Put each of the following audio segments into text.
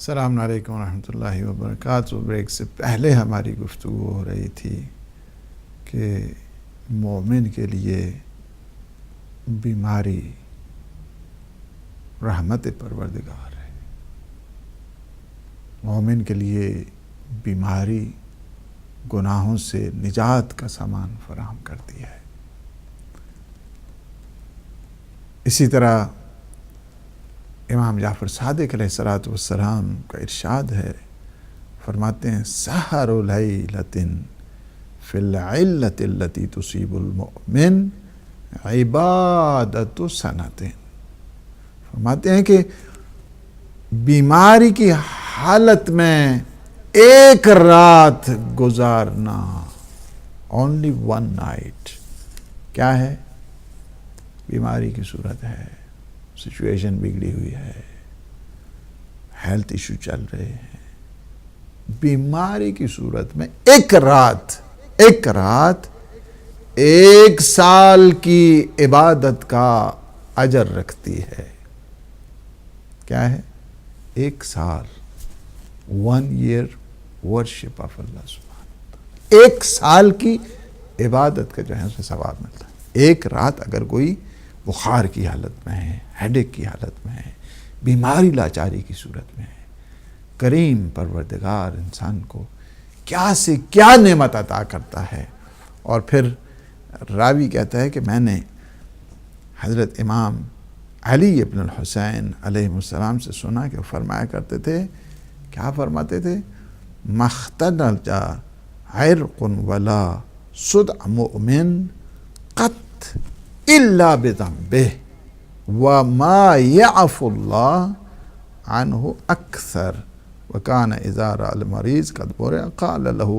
السلام علیکم ورحمۃ اللہ وبرکاتہ۔ بریک سے پہلے ہماری گفتگو ہو رہی تھی کہ مومن کے لیے بیماری رحمت پروردگار ہے، مومن کے لیے بیماری گناہوں سے نجات کا سامان فراہم کرتی ہے۔ اسی طرح امام جعفر صادق علیہ الصلوۃ والسلام کا ارشاد ہے، فرماتے ہیں سحر لیلۃ فی العلۃ التی تصیب المؤمن عبادۃ سنۃ۔ فرماتے ہیں کہ بیماری کی حالت میں ایک رات گزارنا، only one night، کیا ہے؟ بیماری کی صورت ہے، سچویشن بگڑی ہوئی ہے، ہیلتھ ایشو چل رہے ہیں، بیماری کی صورت میں ایک رات ایک سال کی عبادت کا اجر رکھتی ہے۔ کیا ہے؟ ایک سال، 1 year worship of اللہ سبحانہ، ایک سال کی عبادت کا جو ہے اسے ثواب ملتا ہے۔ ایک رات اگر کوئی بخار کی حالت میں ہے، ہیڈیک کی حالت میں ہے، بیماری لاچاری کی صورت میں ہے، کریم پروردگار انسان کو کیا سے کیا نعمت عطا کرتا ہے۔ اور پھر راوی کہتا ہے کہ میں نے حضرت امام علی ابن الحسین علیہ السلام سے سنا کہ وہ فرمایا کرتے تھے، کیا فرماتے تھے؟ مختلج عرق ولا صدع مؤمن قط الا بذنبه وما يعفو الله عنه اکثر وكان اذا راى المریض قد برئ قال له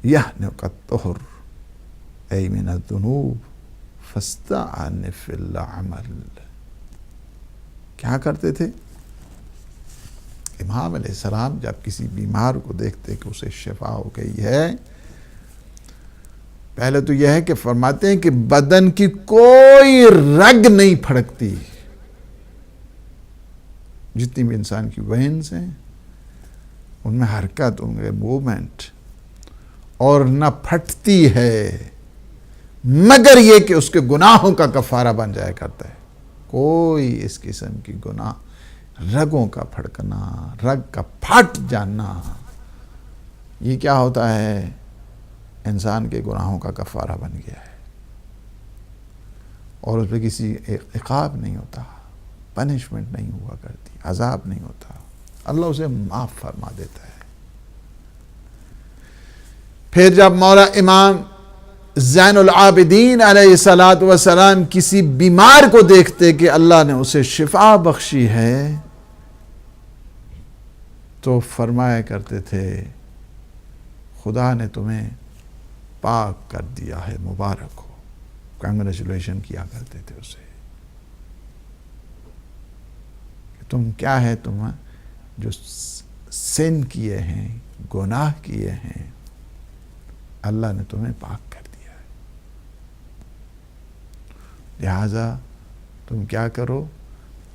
يهنئك الطهر اي من الذنوب فاستعنف العمل۔ کیا کرتے تھے امام علیہ السلام؟ جب کسی بیمار کو دیکھتے کہ اسے شفا ہو گئی ہے، پہلے تو یہ ہے کہ فرماتے ہیں کہ بدن کی کوئی رگ نہیں پھڑکتی، جتنی بھی انسان کی وینز ہیں ان میں حرکت، ان میں موومنٹ، اور نہ پھٹتی ہے مگر یہ کہ اس کے گناہوں کا کفارہ بن جایا کرتا ہے۔ کوئی اس قسم کی گناہ، رگوں کا پھڑکنا، رگ کا پھٹ جانا، یہ کیا ہوتا ہے؟ انسان کے گناہوں کا کفارہ بن گیا ہے، اور اس پہ کسی عقاب نہیں ہوتا، پنشمنٹ نہیں ہوا کرتی، عذاب نہیں ہوتا، اللہ اسے معاف فرما دیتا ہے۔ پھر جب مولا امام زین العابدین علیہ الصلوۃ والسلام کسی بیمار کو دیکھتے کہ اللہ نے اسے شفا بخشی ہے، تو فرمایا کرتے تھے خدا نے تمہیں پاک کر دیا ہے، مبارک ہو، کنگریچولیشن کیا کرتے تھے اسے کہ تم کیا ہے، تم جو سن کیے ہیں، گناہ کیے ہیں، اللہ نے تمہیں پاک کر دیا ہے، لہذا تم کیا کرو،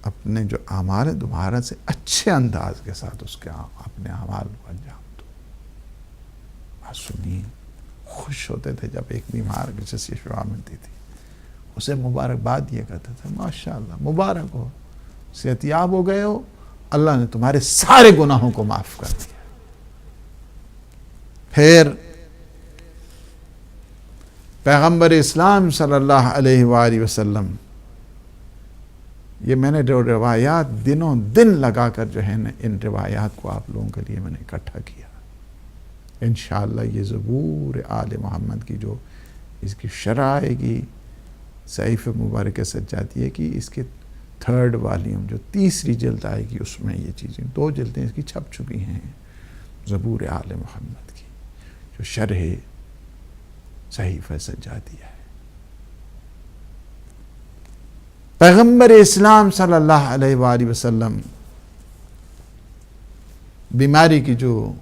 اپنے جو اعمال ہیں تمہارا سے اچھے انداز کے ساتھ اس کے اپنے اعمال کو انجام دو۔ معصومین خوش ہوتے تھے جب ایک بیمار جسے شفا ملتی تھی، اسے مبارکباد دیا کرتے تھے، ماشاءاللہ مبارک ہو، صحت یاب ہو گئے ہو، اللہ نے تمہارے سارے گناہوں کو معاف کر دیا۔ پھر پیغمبر اسلام صلی اللہ علیہ وآلہ وسلم، یہ میں نے جو روایات دنوں دن لگا کر جو ہے نا ان روایات کو آپ لوگوں کے لیے میں نے اکٹھا کیا، انشاءاللہ یہ زبور آل محمد کی جو اس کی شرح آئے گی، صحیفہ مبارکہ سجادیہ کی، اس کے 3rd والیوم جو 3ری جلد آئے گی، اس میں یہ چیزیں 2 جلدیں اس کی چھپ چکی ہیں، زبور آل محمد کی جو شرح صحیفہ سجادیہ ہے۔ پیغمبر اسلام صلی اللہ علیہ وآلہ وسلم بیماری کی جو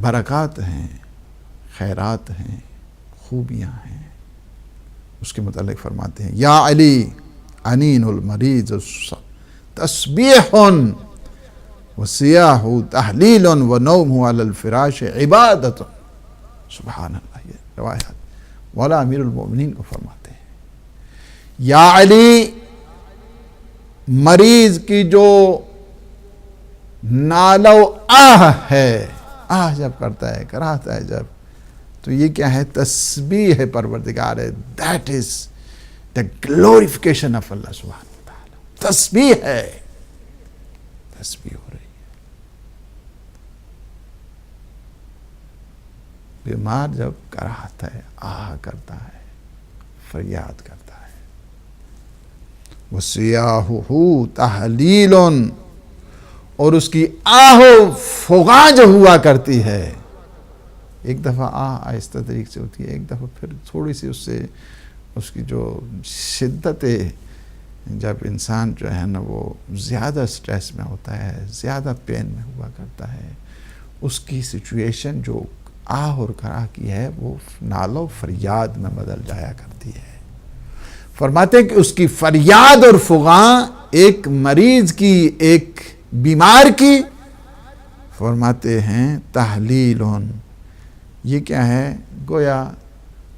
برکات ہیں، خیرات ہیں، خوبیاں ہیں، اس کے متعلق فرماتے ہیں، یا علی انین المریض تسبیح وَالصِّيَاحُ تَحْلِيلٌ وَنَوْمُهُ عَلَى الْفِرَاشِ عِبَادَةٌ. سبحان اللہ. یہ روایات مولا امیر المومنین کو فرماتے ہیں. یا علی، مریض کی جو نالو آہ ہے، آہ جب کرتا ہے، کراہتا ہے جب، تو یہ کیا ہے؟ تسبیح ہے پروردگار ہے. That is the glorification of Allah سبحانہ وتعالی. تسبیح ہے، تسبیح ہو رہی ہے. بیمار جب کراہتا ہے، آہ کرتا ہے، فریاد کرتا ہے. وَصِيَاحُهُ تَحْلِيلٌ، اور اس کی آہو فغاں جو ہوا کرتی ہے، ایک دفعہ آہستہ طریق سے ہوتی ہے، ایک دفعہ پھر تھوڑی سی اس سے اس کی جو شدت ہے، جب انسان جو ہے نا وہ زیادہ سٹریس میں ہوتا ہے، زیادہ پین میں ہوا کرتا ہے، اس کی سچویشن جو آہ اور کراہ کی ہے وہ نالو فریاد میں بدل جایا کرتی ہے. فرماتے ہیں کہ اس کی فریاد اور فغاں ایک مریض کی، ایک بیمار کی، فرماتے ہیں تحلیلٌ، یہ کیا ہے؟ گویا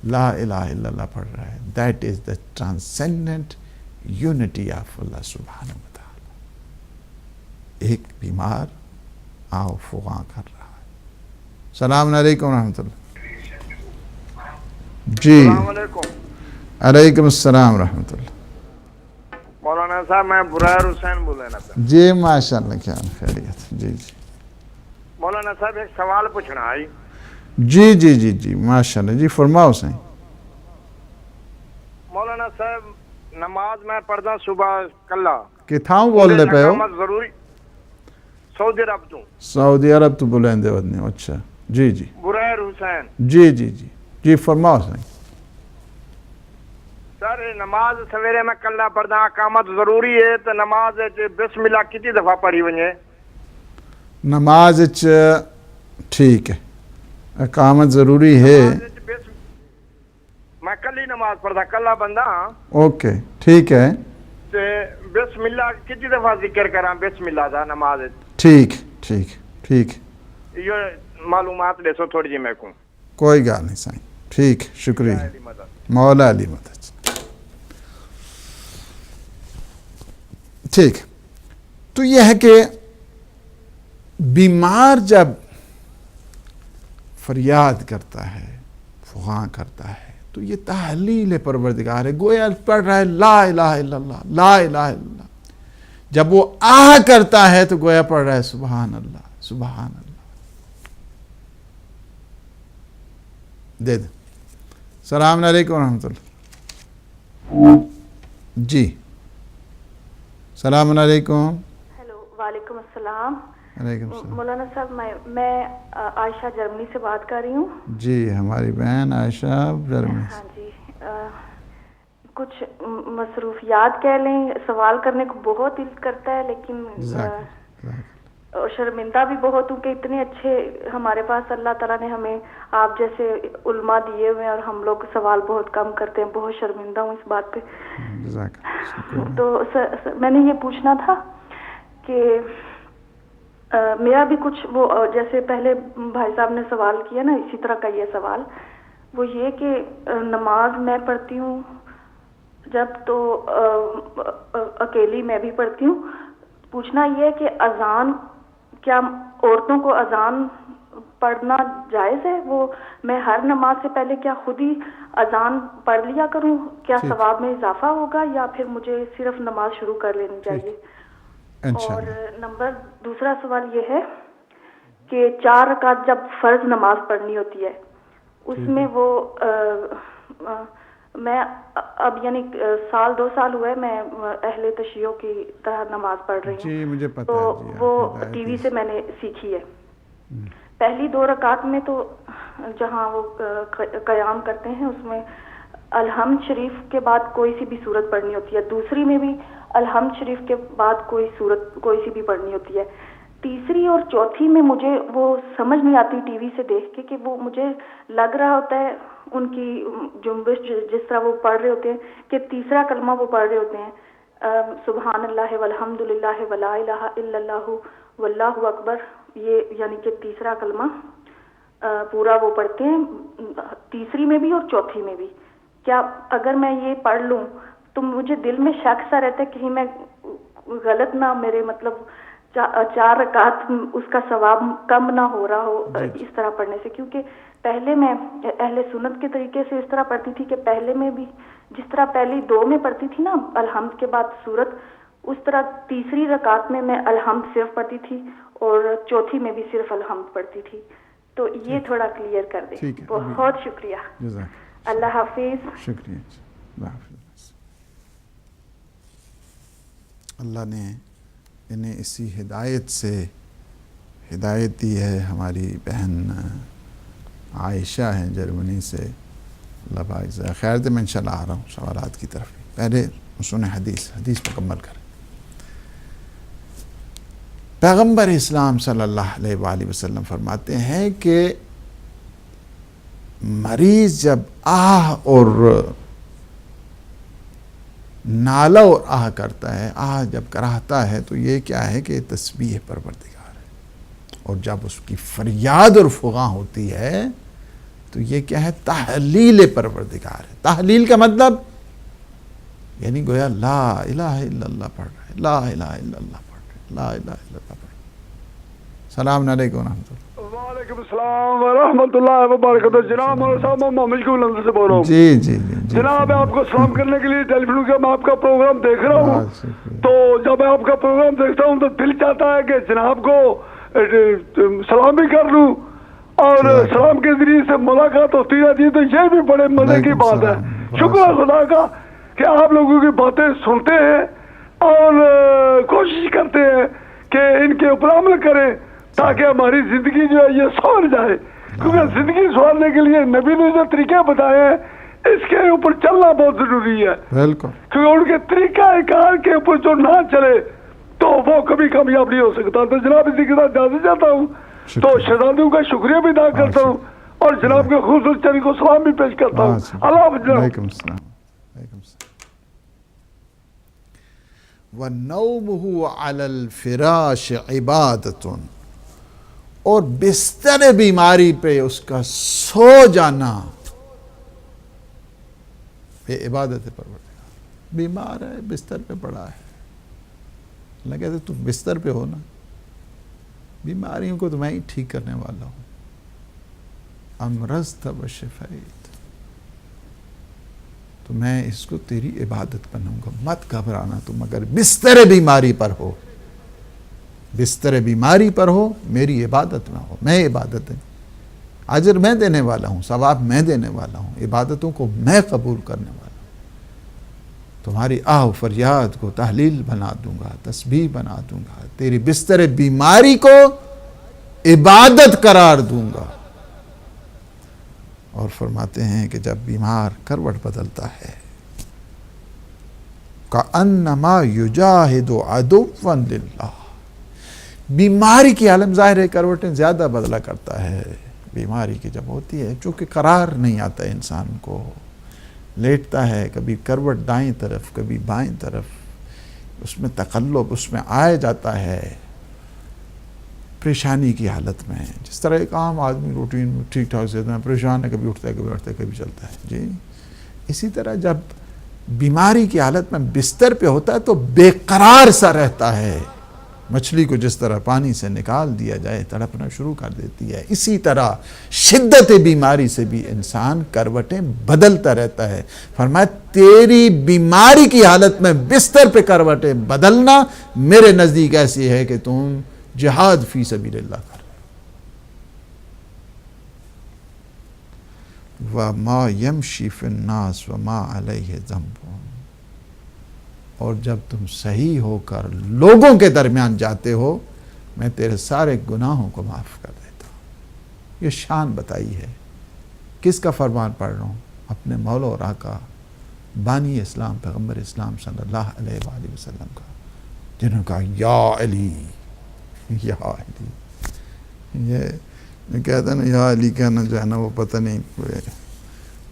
لا الہ الا اللہ پڑھ رہا ہے. That is the transcendent unity of Allah سبحانہ وتعالی. ایک بیمار آو فغاں کر رہا ہے. السلام علیکم ورحمۃ اللہ. جی السلام علیکم. علیکم السلام ورحمۃ اللہ. مولانا صاحب میں برائر حسین بول رہا تھا. جی ماشاء اللہ، کیا خیریت. جی جی مولانا صاحب ایک سوال پوچھنا ہے. جی جی جی جی ماشاء اللہ. جی فرماؤ سائیں. مولانا صاحب نماز میں پڑھدا صبح کلا کتھاؤں بول دے پہ ہو؟ ضروری سعودی عرب تو. سعودی عرب تو بلندے ودنے. اچھا جی جی برائر حسین. جی جی جی جی فرماؤ سائیں. سر نماز سویرے میں کلا پڑھدا، اقامت ضروری ہے تو نماز بسم اللہ کتنی دفعہ پڑھی ونجے؟ نماز ٹھیک ہے، اقامت ضروری ہے. میں کلی نماز پڑھدا، کلا بندہ. اوکے ٹھیک ہے. بسم اللہ کتنی دفعہ ذکر کراں بسم اللہ دا نماز؟ ٹھیک ٹھیک ٹھیک. یہ معلومات دے سو تھوڑی جی میں کو. کوئی گال نہیں سائیں. ٹھیک، شکریہ. مولا علی مدد. ٹھیک. تو یہ ہے کہ بیمار جب فریاد کرتا ہے، فغاں کرتا ہے، تو یہ تحلیل پروردگار ہے. گویا پڑھ رہا ہے لا الہ الا اللہ، لا الہ الا اللہ. جب وہ آہ کرتا ہے تو گویا پڑھ رہا ہے سبحان اللہ، سبحان اللہ. دے دیں. السلام علیکم ورحمۃ اللہ. جی السلام علیکم. ہیلو، وعلیکم السلام. علیکم السلام. مولانا صاحب میں عائشہ جرمنی سے بات کر رہی ہوں. جی ہماری بہن عائشہ جرمنی سے. ہاں جی، کچھ مصروفیات کہہ لیں، سوال کرنے کو بہت دل کرتا ہے لیکن شرمندہ بھی بہت ہوں کہ اتنے اچھے ہمارے پاس اللہ تعالیٰ نے ہمیں آپ جیسے علماء دیے ہوئے ہیں اور ہم لوگ سوال بہت کم کرتے ہیں. بہت شرمندہ ہوں اس بات پہ. تو میں نے یہ پوچھنا تھا کہ میرا بھی کچھ وہ جیسے پہلے بھائی صاحب نے سوال کیا نا، اسی طرح کا یہ سوال وہ یہ کہ نماز میں پڑھتی ہوں جب تو اکیلی میں بھی پڑھتی ہوں. پوچھنا یہ ہے کہ اذان، کیا عورتوں کو اذان پڑھنا جائز ہے؟ وہ میں ہر نماز سے پہلے کیا خود ہی اذان پڑھ لیا کروں؟ کیا ثواب میں اضافہ ہوگا یا پھر مجھے صرف نماز شروع کر لینی چاہیے؟ اور دوسرا سوال یہ ہے کہ 4 رکعت جب فرض نماز پڑھنی ہوتی ہے اس میں وہ میں اب یعنی 1-2 سال ہوئے میں اہل تشیع کی طرح نماز پڑھ رہی ہوں. جی مجھے پتہ تو ہے. وہ ٹی وی سے میں نے سیکھی ہے. پہلی 2 رکعت میں تو جہاں وہ قیام کرتے ہیں اس میں الحمد شریف کے بعد کوئی سی بھی سورت پڑھنی ہوتی ہے. دوسری میں بھی الحمد شریف کے بعد کوئی سی بھی پڑھنی ہوتی ہے. تیسری اور چوتھی میں مجھے وہ سمجھ نہیں آتی ٹی وی سے دیکھ کے کہ وہ مجھے لگ رہا ہوتا ہے ان کی جنبش جس طرح وہ پڑھ رہے ہوتے ہیں کہ تیسرا کلمہ وہ پڑھ رہے ہوتے ہیں سبحان اللہ والحمد للہ ولا الہ الا اللہ واللہ اکبر، یہ یعنی کہ تیسرا کلمہ پورا وہ پڑھتے ہیں تیسری میں بھی اور چوتھی میں بھی. کیا اگر میں یہ پڑھ لوں تو مجھے دل میں شک سا رہتا ہے کہیں میں غلط نہ، میرے مطلب 4 رکعت اس کا ثواب کم نہ ہو رہا ہو اس طرح پڑھنے سے. کیونکہ پہلے میں اہل سنت کے طریقے سے اس طرح پڑھتی تھی کہ پہلے میں بھی جس طرح پہلی 2 میں پڑھتی تھی نا الحمد کے بعد سورت، اس طرح تیسری رکعت میں الحمد صرف پڑھتی تھی اور چوتھی میں بھی صرف الحمد پڑھتی تھی. تو یہ تھوڑا کلیئر کر دیں. بہت شکریہ. اللہ حافظ. شکریہ. اللہ حافظ. اللہ نے انہیں اسی ہدایت سے ہدایت دی ہے. ہماری بہن عائشہ ہیں جرمنی سے. اللہ پاک سے خیر دے. میں انشاءاللہ آ رہا ہوں سوالات کی طرف. پہلے سنیں حدیث مکمل کریں. پیغمبر اسلام صلی اللہ علیہ وآلہ وسلم فرماتے ہیں کہ مریض جب آہ اور نالہ اور آہ کرتا ہے، آہ جب کراہتا ہے تو یہ کیا ہے کہ تسبیح پروردگار ہے. اور جب اس کی فریاد اور فغاں ہوتی ہے تو یہ کیا ہے؟ تحلیل پروردگار ہے. تحلیل کا مطلب یعنی گویا لا الہ الا اللہ پڑھ رہا ہے، لا الہ الا اللہ پڑھ رہا ہے، لا الہ الا اللہ پڑھ رہا ہے. السلام علیکم ورحمۃ اللہ. وعلیکم السلام ورحمۃ اللہ وبرکاتہ. جناب مولانا صاحب میں مشکل لفظ سے بول رہا ہوں. جی جناب میں آپ کو سلام کرنے کے لیے ٹیلی فون کیا. میں آپ کا پروگرام دیکھ رہا ہوں تو جب میں آپ کا پروگرام دیکھتا ہوں تو دل چاہتا ہے کہ جناب کو سلام بھی کر لوں اور سلام کے ذریعے سے ملاقات ہوتی رہتی ہے. تو یہ بھی بڑے مزے کی بات ہے. شکر ہے خدا کا کہ آپ لوگوں کی باتیں سنتے ہیں اور کوشش کرتے ہیں کہ ان کے اوپر عمل کریں تاکہ ہماری زندگی جو ہے یہ سنور جائے. کیونکہ زندگی سنورنے کے لیے نبی نے جو طریقے بتائے ہیں اس کے اوپر چلنا بہت ضروری ہے. بالکل. کیونکہ ان کے طریقہ کار کے اوپر جو نہ چلے تو وہ کبھی کامیاب نہیں ہو سکتا. تو جناب اسی کے ساتھ اجازت چاہتا ہوں. تو شہزادیوں کا شکریہ بھی ادا کرتا ہوں اور جناب کے خوبصورت چہرے کو سلام بھی پیش کرتا ہوں. اللہ حافظ. وعلیکم السلام. وَنَوْمُهُ عَلَى الْفِرَاشِ عِبَادَةٌ، اور بستر بیماری پہ اس کا سو جانا یہ عبادت پروردگار. بیمار ہے، بستر پہ پڑا ہے. اللہ کہتے تو بستر پہ ہو نا، بیماریوں کو تو میں ہی ٹھیک کرنے والا ہوں. امرضت وشفیت، تو میں اس کو تیری عبادت بناؤں گا. مت گھبرانا تم اگر بستر بیماری پر ہو. بستر بیماری پر ہو، میری عبادت نہ ہو. میں عبادت ہے، اجر میں دینے والا ہوں، ثواب میں دینے والا ہوں، عبادتوں کو میں قبول کرنے والا ہوں. تمہاری آہ و فریاد کو تحلیل بنا دوں گا، تسبیح بنا دوں گا. تیری بستر بیماری کو عبادت قرار دوں گا. اور فرماتے ہیں کہ جب بیمار کروٹ بدلتا ہے کأنما یجاہد عدوا للہ، بیماری کی عالم ظاہر ہے کروٹیں زیادہ بدلا کرتا ہے. بیماری کی جب ہوتی ہے چونکہ قرار نہیں آتا انسان کو، لیٹتا ہے کبھی کروٹ دائیں طرف کبھی بائیں طرف، اس میں تقلب اس میں آئے جاتا ہے پریشانی کی حالت میں. جس طرح ایک عام آدمی روٹین میں ٹھیک ٹھاک سے پریشان ہے، کبھی اٹھتا ہے کبھی اٹھتا ہے کبھی چلتا ہے. جی اسی طرح جب بیماری کی حالت میں بستر پہ ہوتا ہے تو بے قرار سا رہتا ہے. مچھلی کو جس طرح پانی سے نکال دیا جائے تڑپنا شروع کر دیتی ہے، اسی طرح شدت بیماری سے بھی انسان کروٹیں بدلتا رہتا ہے. فرمایا تیری بیماری کی حالت میں بستر پہ کروٹیں بدلنا میرے نزدیک ایسی ہے کہ تم جہاد فی سبیل اللہ کر. وَمَا يَمْشِي فِي النَّاسِ وَمَا عَلَيْهِ ذَنْبٌ، اور جب تم صحیح ہو کر لوگوں کے درمیان جاتے ہو میں تیرے سارے گناہوں کو معاف کر دیتا ہوں. یہ شان بتائی ہے. کس کا فرمان پڑھ رہا ہوں؟ اپنے مولا اور آقا بانی اسلام پیغمبر اسلام صلی اللہ علیہ وآلہ وسلم کا، جنہوں نے کہا یا علی یا علی. یہ کہتا ہے نا یا علی کہنا جو ہے نا وہ پتہ نہیں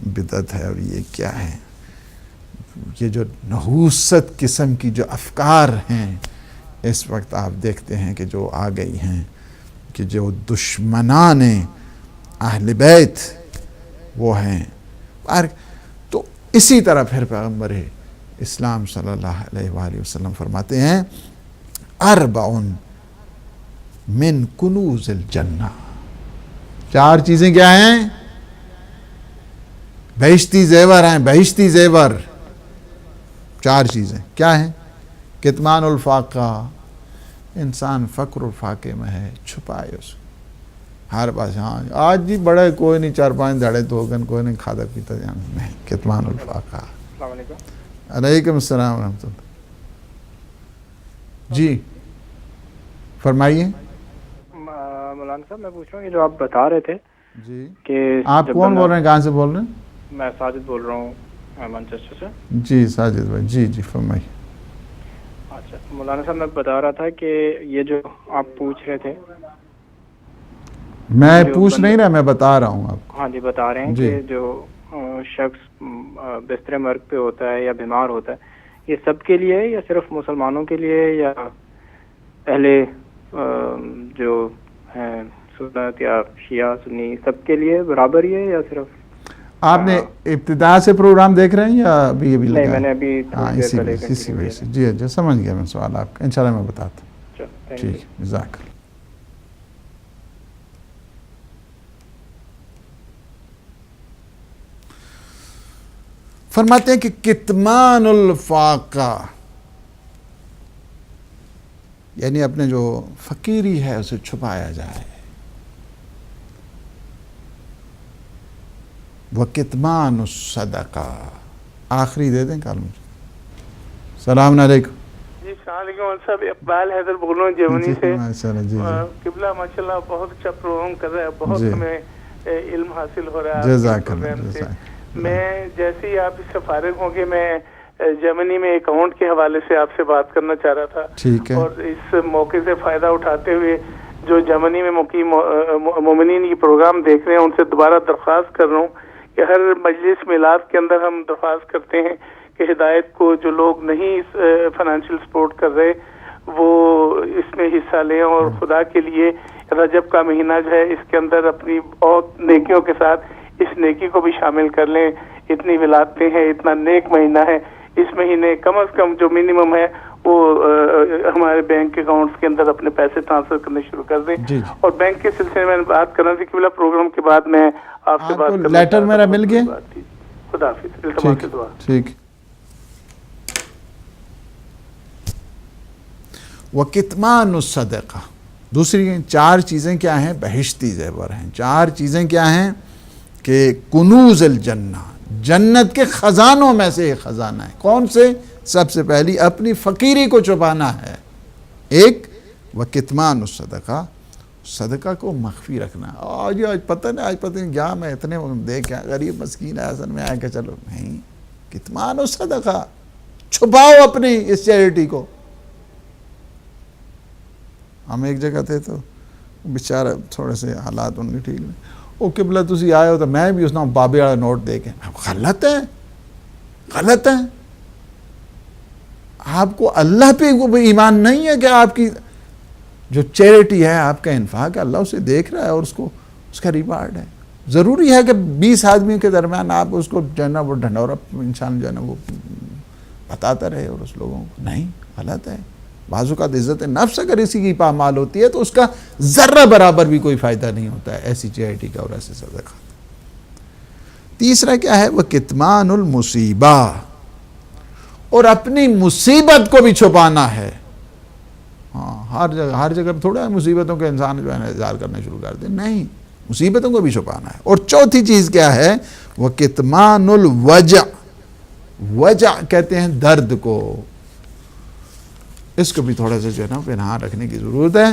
بدعت ہے اور یہ کیا ہے. یہ جو نحوست قسم کی جو افکار ہیں اس وقت آپ دیکھتے ہیں کہ جو آ گئی ہیں کہ جو دشمنان اہل بیت وہ ہیں. تو اسی طرح پھر پیغمبر اسلام صلی اللہ علیہ وآلہ وسلم فرماتے ہیں اربع من کنوز الجنہ. 4 چیزیں کیا ہیں؟ بہشتی زیور ہیں، بہشتی زیور. 4 چیزیں کیا ہیں؟ کتمان الفاقہ، انسان فقر الفاقے میں ہے، چھپائے اس کو ہر بات. ہاں آج جی بڑے کوئی نہیں 4-5 دھڑے تو ہوگن، کوئی نہیں کھاتا پیتا جان نہیں. کتمان الفاقہ. السلام علیکم. علیکم السلام ورحمۃ اللہ. جی فرمائیے. مولانا صاحب میں پوچھ رہا ہوں کہ جو آپ بتا رہے تھے جی کہ آپ کون بول رہے ہیں، کہاں سے بول رہے ہیں؟ میں ساجد بول رہا ہوں مانچسٹر سے. جی ساجد بھائی، جی جی فرمائیے. اچھا مولانا صاحب میں بتا رہا تھا کہ یہ جو آپ پوچھ رہے تھے، میں پوچھ نہیں رہا، میں بتا رہا ہوں آپ کو. ہاں جی بتا رہے ہیں جی. کہ جو شخص بستر مرگ پہ ہوتا ہے یا بیمار ہوتا ہے، یہ سب کے لیے ہے یا صرف مسلمانوں کے لیے یا اہل جو ہیں سنت یا شیعہ سنی سب کے لیے برابر ہی ہے یا صرف؟ آپ نے ابتدا سے پروگرام دیکھ رہے ہیں یا ابھی ابھی نہیں، لگا؟ میں نے ابھی اسی وجہ سے. جی جی سمجھ گیا میں سوال آپ کا، انشاءاللہ میں بتاتا ہوں. ٹھیک، جزاک اللہ. فرماتے ہیں کہ کتمان الفاقہ یعنی اپنے جو فقیری ہے اسے چھپایا جائے. وَكِتْمَانُ الصَّدَقَةِ. آخری دے دیں کال مجھے. السلام علیکم. جی السلام علیکم صاحب. اقبال حیدر بول رہا ہوں جرمنی سے. ماشاءاللہ. جی قبلہ ماشاءاللہ بہت اچھا پروگرام کر رہا ہے، بہت ہمیں علم حاصل ہو رہا ہے جزاک اللہ. میں جیسے ہی آپ اس سے فارغ ہوں گے میں جرمنی میں اکاؤنٹ کے حوالے سے آپ سے بات کرنا چاہ رہا تھا. ٹھیک ہے. اور اس موقع سے فائدہ اٹھاتے ہوئے جو جرمنی میں مقیم مومنین یہ پروگرام دیکھ رہے ہیں ان سے دوبارہ درخواست کر رہا ہوں کہ ہر مجلس میلاد کے اندر ہم درخواست کرتے ہیں کہ ہدایت کو جو لوگ نہیں فائنینشیل سپورٹ کر رہے وہ اس میں حصہ لیں، اور خدا کے لیے رجب کا مہینہ جو ہے اس کے اندر اپنی بہت نیکیوں کے ساتھ اس نیکی کو بھی شامل کر لیں. اتنی ولادتیں ہیں، اتنا نیک مہینہ ہے، اس مہینے کم از کم جو منیمم ہے وہ ہمارے بینک اکاؤنٹس کے اندر اپنے پیسے ٹرانسفر کرنے شروع کر دیں. اور بینک کے سلسلے میں بات کرنا تھی کہ پروگرام کے بعد میں آپ سے بات کرنا. لیٹر میرا مل گیا. خدا حافظ. التماس دعا. ٹھیک. وَكِتْمَانُ الصَّدَقَةِ. دوسری 4 چیزیں کیا ہیں؟ بہشتی زیور ہیں. 4 چیزیں کیا ہیں؟ کہ کنوز الجنہ، جنت کے خزانوں میں سے ایک خزانہ ہے. کون سے؟ سب سے پہلی اپنی فقیری کو چھپانا ہے. ایک وَكِتْمَانُ الصَّدَقَةِ، صدقہ کو مخفی رکھنا. آج پتہ نہیں کیا میں اتنے دیکھ غریب مسکین ہے حسن میں آیا کہ چلو نہیں. کتمان الصدقہ، چھپاؤ اپنی اس چیریٹی کو. ہم ایک جگہ تھے تو بیچارہ تھوڑے سے حالات ان کے ٹھیک نہیں. وہ قبلہ تسی آئے ہو تو میں بھی اس نے بابے والا نوٹ دے کے. غلط ہے. آپ کو اللہ پہ ایمان نہیں ہے کہ آپ کی جو چیریٹی ہے، آپ کا انفاق ہے، اللہ اسے دیکھ رہا ہے اور اس کا ریوارڈ ہے. ضروری ہے کہ 20 آدمیوں کے درمیان آپ اس کو جو ہے نا وہ ڈھنڈورا انسان جو ہے نا وہ بتاتا رہے اور اس لوگوں کو. نہیں، غلط ہے. بعض اوقات عزت نفس اگر اسی کی پامال ہوتی ہے تو اس کا ذرہ برابر بھی کوئی فائدہ نہیں ہوتا ہے ایسی چیریٹی کا اور ایسے صدقہ. تیسرا کیا ہے؟ وہ کتمان المصیبہ، اور اپنی مصیبت کو بھی چھپانا ہے. ہاں ہر جگہ تھوڑا ہے مصیبتوں کے انسان جو ہے نا اظہار کرنا شروع کر دے. نہیں، مصیبتوں کو بھی چھپانا ہے. اور چوتھی چیز کیا ہے؟ وہ کتمان الوجع. وجع کہتے ہیں درد کو. اس کو بھی تھوڑا سا جو ہے نا پنہان رکھنے کی ضرورت ہے.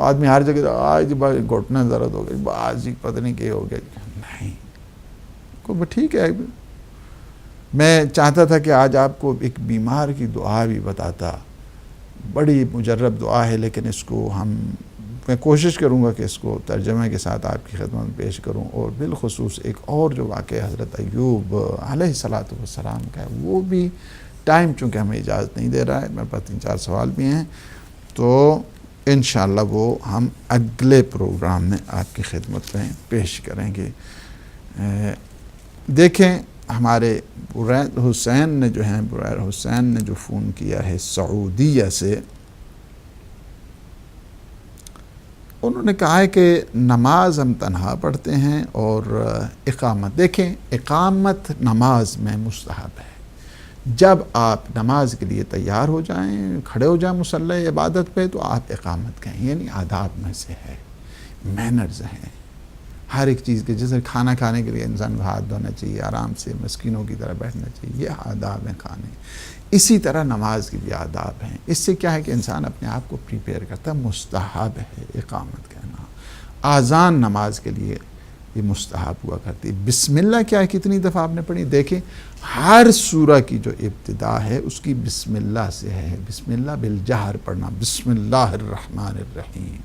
آدمی ہر جگہ آج گھٹنا درد ہو گئی، آج پتہ نہیں کیا ہو گیا. نہیں، ٹھیک ہے. میں چاہتا تھا کہ آج آپ کو ایک بیمار کی دعا بھی بتاتا. بڑی مجرب دعا ہے، لیکن اس کو میں کوشش کروں گا کہ اس کو ترجمے کے ساتھ آپ کی خدمت میں پیش کروں. اور بالخصوص ایک اور جو واقعہ حضرت ایوب علیہ السلام کا ہے، وہ بھی ٹائم چونکہ ہمیں اجازت نہیں دے رہا ہے. میرے پاس 3-4 سوال بھی ہیں تو انشاءاللہ وہ ہم اگلے پروگرام میں آپ کی خدمت میں پیش کریں گے۔ دیکھیں ہمارے بریر حسین نے جو فون کیا ہے سعودیہ سے، انہوں نے کہا ہے کہ نماز ہم تنہا پڑھتے ہیں اور اقامت، دیکھیں اقامت نماز میں مستحب ہے۔ جب آپ نماز کے لیے تیار ہو جائیں، کھڑے ہو جائیں مصلی عبادت پہ، تو آپ اقامت کہیں، یعنی آداب میں سے ہے، مینرز ہیں ہر ایک چیز کے۔ جیسے کھانا کھانے کے لیے انسان کو ہاتھ دھونا چاہیے، آرام سے مسکینوں کی طرح بیٹھنا چاہیے، یہ آداب ہیں کھانے۔ اسی طرح نماز کی بھی آداب ہیں۔ اس سے کیا ہے کہ انسان اپنے آپ کو پریپیئر کرتا ہے، مستحب ہے اقامت کہنا۔ آذان نماز کے لیے یہ مستحب ہوا کرتی ہے۔ بسم اللہ کیا ہے، کتنی دفعہ آپ نے پڑھی؟ دیکھیں ہر سورہ کی جو ابتدا ہے اس کی بسم اللہ سے ہے۔ بسم اللہ بالجہر پڑھنا، بسم اللہ الرحمن الرحیم،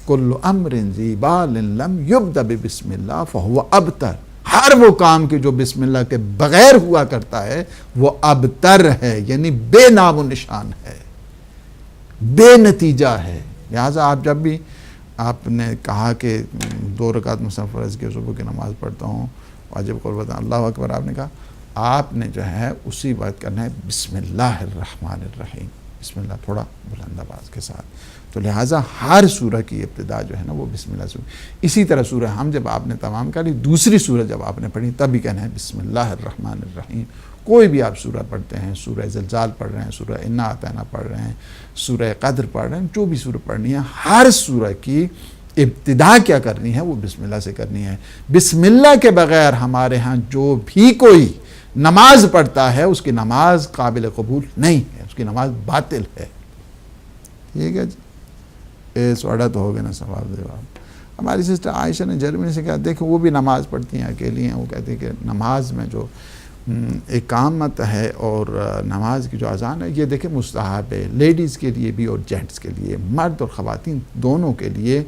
کل امر ذی بال لم یبدأ بسم اللہ فہو ابتر۔ ہر وہ کام کے جو بسم اللہ کے بغیر ہوا کرتا ہے وہ ابتر ہے، یعنی بے نام و نشان ہے، بے نتیجہ ہے۔ لہٰذا آپ جب بھی آپ نے کہا کہ 2 رکعت مثلا فرض کے صبح کی نماز پڑھتا ہوں، واجب قربت اللہ اکبر، آپ نے کہا آپ نے جو ہے اسی وقت کرنا ہے بسم اللہ الرحمن الرحیم، بسم اللہ تھوڑا بلند آواز کے ساتھ۔ تو لہٰذا ہر سورہ کی ابتدا جو ہے نا وہ بسم اللہ سے۔ اسی طرح سورہ ہم جب آپ نے تمام کر لی، دوسری سورہ جب آپ نے پڑھی تب بھی کہنا ہے بسم اللہ الرحمن الرحیم۔ کوئی بھی آپ سورہ پڑھتے ہیں، سورہ زلزال پڑھ رہے ہیں، سورہ انا اعطینا پڑھ رہے ہیں، سورہ قدر پڑھ رہے ہیں، جو بھی سورہ پڑھنی ہے، ہر سورہ کی ابتدا کیا کرنی ہے وہ بسم اللہ سے کرنی ہے۔ بسم اللہ کے بغیر ہمارے ہاں جو بھی کوئی نماز پڑھتا ہے اس کی نماز قابل قبول نہیں ہے، اس کی نماز باطل ہے۔ ٹھیک ہے جی، سوڑا تو ہو گیا نا سوال جواب۔ ہماری سسٹر عائشہ نے جرمنی سے کہا، دیکھیں وہ بھی نماز پڑھتی ہیں، اکیلی ہیں، وہ کہتے ہیں کہ نماز میں جو اقامت ہے اور نماز کی جو اذان ہے یہ دیکھیں مستحب ہے، لیڈیز کے لیے بھی اور جینٹس کے لیے، مرد اور خواتین دونوں کے لیے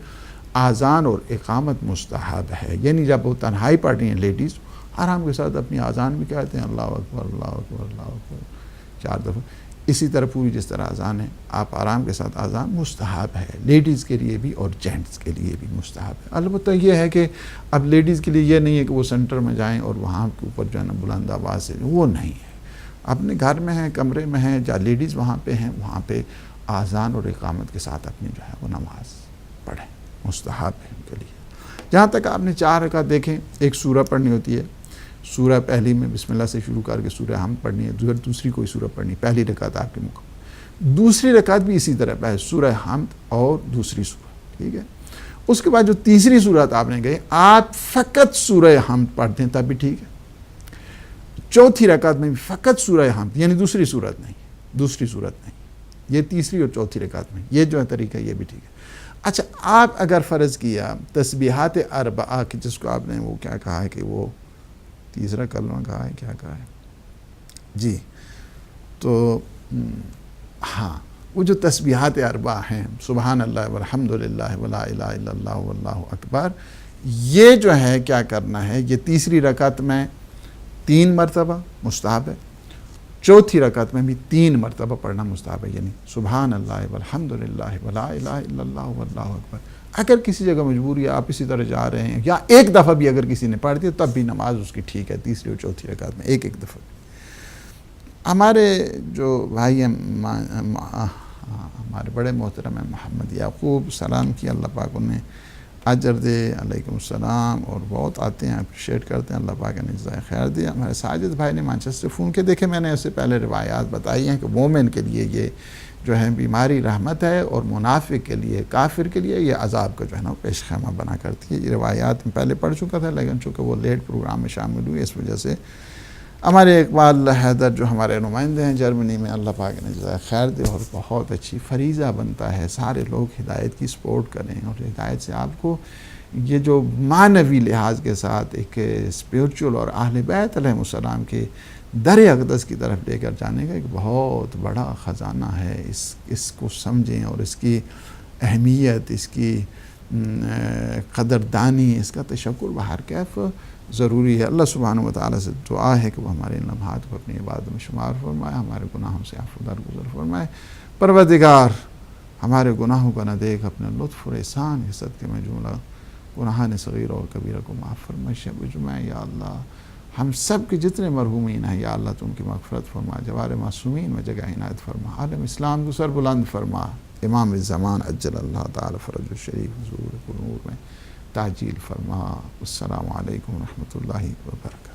اذان اور اقامت مستحب ہے۔ یعنی جب وہ تنہائی پڑھ رہی ہیں لیڈیز، آرام کے ساتھ اپنی اذان بھی کہتے ہیں اللہ اکبر اللہ اکبر اللہ اکبر 4 دفعہ۔ اسی طرح پوری جس طرح اذان ہے آپ آرام کے ساتھ اذان مستحب ہے، لیڈیز کے لیے بھی اور جینٹس کے لیے بھی مستحب ہے۔ البتہ یہ ہے کہ اب لیڈیز کے لیے یہ نہیں ہے کہ وہ سینٹر میں جائیں اور وہاں کے اوپر جو ہے نا بلند آواز سے، وہ نہیں ہے۔ اپنے گھر میں ہیں، کمرے میں ہیں، جہاں لیڈیز وہاں پہ ہیں وہاں پہ اذان اور اقامت کے ساتھ اپنی جو ہے وہ نماز پڑھیں، مستحب ہے ان کے لیے۔ جہاں تک آپ نے 4 رکعت دیکھیں، ایک سورہ پڑھنی ہوتی ہے، سورہ پہلی میں بسم اللہ سے شروع کر کے سورہ حمد پڑھنی ہے، دوسری کوئی سورہ پڑھنی، پہلی رکعت آپ کے مکمل، دوسری رکعت بھی اسی طرح پہلے سورہ حمد اور دوسری سورہ، ٹھیک ہے۔ اس کے بعد جو تیسری سورت آپ نے گئے، آپ فقط سورہ حمد پڑھتے ہیں تب بھی ٹھیک ہے۔ چوتھی رکعت میں بھی فقط سورہ حمد، یعنی دوسری سورت نہیں، یہ تیسری اور چوتھی رکعت میں یہ جو ہے طریقہ یہ بھی ٹھیک ہے۔ اچھا، آپ اگر فرض کیا تسبیحات اربعہ کی، جس کو آپ نے وہ کیا کہا ہے کہ وہ تیسرا کلمہ کہا ہے، کیا کہا ہے جی، تو ہاں وہ جو تسبیحات اربعہ ہیں، سبحان اللہ والحمد للہ ولا الہ الا اللہ واللہ اکبر، یہ جو ہے کیا کرنا ہے، یہ تیسری رکعت میں 3 مرتبہ مستحب ہے، چوتھی رکعت میں بھی 3 مرتبہ پڑھنا مستحب ہے، یعنی سبحان اللہ والحمد للہ ولا الہ الا اللہ واللہ اکبر۔ اگر کسی جگہ مجبوری ہے، آپ اسی طرح جا رہے ہیں، یا ایک دفعہ بھی اگر کسی نے پڑھ دی تب بھی نماز اس کی ٹھیک ہے، تیسری اور چوتھی رکعت میں ایک دفعہ بھی۔ ہمارے جو بھائی ہیں ہمارے بڑے محترم ہیں محمد یعقوب، سلام کیا، اللہ پاک انہیں اجر دے، علیکم السلام، اور بہت آتے ہیں، اپریشیٹ کرتے ہیں، اللہ پاک نے جزائے خیر دے۔ ہمارے ساجد بھائی نے مانچسٹر سے فون کے دیکھے، میں نے اس سے پہلے روایات بتائی ہیں کہ مومن کے لیے یہ جو ہے بیماری رحمت ہے، اور منافق کے لیے، کافر کے لیے یہ عذاب کا جو ہے نا پیش خیمہ بنا کرتی ہے۔ یہ روایات میں پہلے پڑھ چکا تھا، لیکن چونکہ وہ لیٹ پروگرام میں شامل ہوئی، اس وجہ سے ہمارے اقبال حیدر جو ہمارے نمائندے ہیں جرمنی میں، اللہ پاک نے جزائے خیر دے، اور بہت اچھی فریضہ بنتا ہے سارے لوگ ہدایت کی سپورٹ کریں، اور ہدایت سے آپ کو یہ جو معنوی لحاظ کے ساتھ ایک اسپریچول اور اہل بیت علیہ السلام کے در اقدس کی طرف لے کر جانے کا ایک بہت بڑا خزانہ ہے۔ اس کو سمجھیں، اور اس کی اہمیت، اس کی قدردانی، اس کا تشکر بہر کیف ضروری ہے۔ اللہ سبحانہ و تعالیٰ سے دعا ہے کہ وہ ہمارے ان لمحات کو اپنی عبادت میں شمار فرمائے، ہمارے گناہوں سے عفو درگزر فرمائے۔ پروردگار ہمارے گناہوں کا نہ دیکھ، اپنے لطف اور احسان کے صدقے میں جملہ گناہان صغیرہ اور کبیرہ کو معاف فرما. شب جمعہ یا اللہ ہم سب کے جتنے مرحومین ہیں یا اللہ تو ان کی مغفرت فرما، جوار معصومین میں جگہ عنایت فرما، عالم اسلام کو سر بلند فرما، امام الزمان عجل اللہ تعالی فرج الشریف حضور نور میں تعجیل فرما. السلام علیکم ورحمۃ اللہ وبرکاتہ.